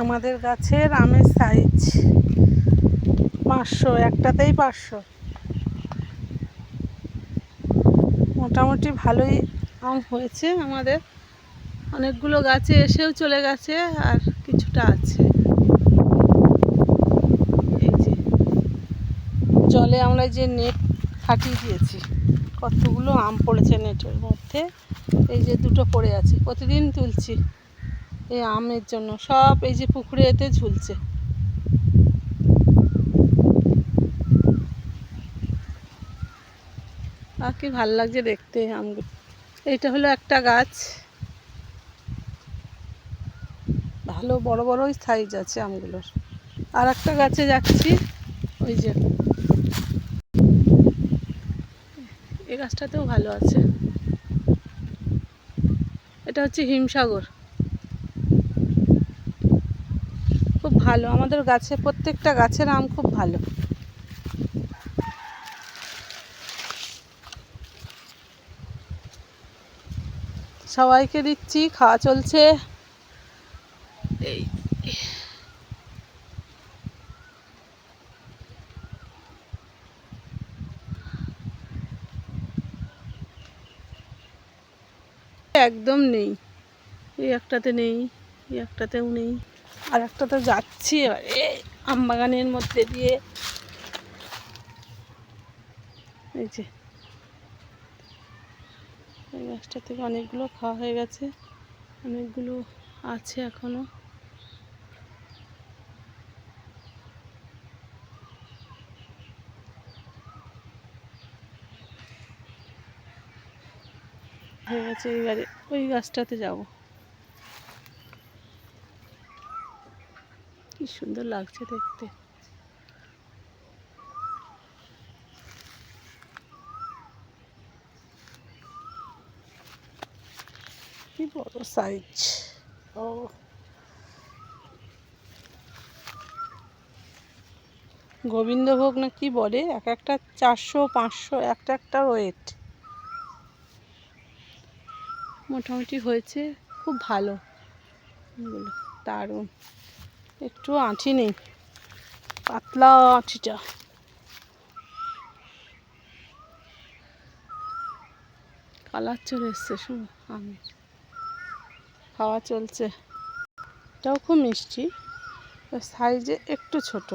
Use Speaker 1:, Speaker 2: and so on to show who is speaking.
Speaker 1: আমাদের গাছের আমের সাইজ 500, একটাতেই 500। মোটামুটি ভালোই আম হয়েছে আমাদের। অনেকগুলো গাছে এসেও চলে গেছে, আর কিছুটা আছে। এই যে জলে আমরা যে নেট খাটিয়ে দিয়েছি, কতগুলো আম পড়েছে নেটের মধ্যে। এই যে দুটো পড়ে আছে, প্রতিদিন তুলছি এই আমের জন্য। সব এই যে পুকুরে এতে ঝুলছে। আর কি ভাল লাগছে দেখতে আমগুলো। এইটা হলো একটা গাছ, ভালো বড় বড়ই সাইজ আছে আমগুলোর। আর একটা গাছে যাচ্ছি, ওই যে এই গাছটাতেও ভালো আছে। এটা হচ্ছে হিমসাগর, খুব ভালো। আমাদের গাছে প্রত্যেকটা গাছের আম খুব ভালো। সবাইকে দিচ্ছি, খাওয়া চলছে। এই একদম নেই, এই একটাতে নেই, এই একটাতেও নেই। আর একটাতে যাচ্ছি এবারে আম বাগানের মধ্যে দিয়ে। এই যে এই গাছটা থেকে অনেকগুলো খাওয়া হয়ে গেছে, অনেকগুলো আছে এখনো। হয়ে গেছে, এইবারে ওই গাছটাতে যাব। কি সুন্দর লাগছে দেখতে। কি বড় সাইজ! ও গোবিন্দভোগ না কি বলে, এক একটা 400 500, একটা একটা ওয়েট। মোটামুটি হয়েছে, খুব ভালো এগুলো, দারুণ। একটু আঁটি নেই, পাতলা আঁটিটা। কালার চলে এসছে শুধু আমের। খাওয়া চলছে। এটাও খুব মিষ্টি, সাইজে একটু ছোট।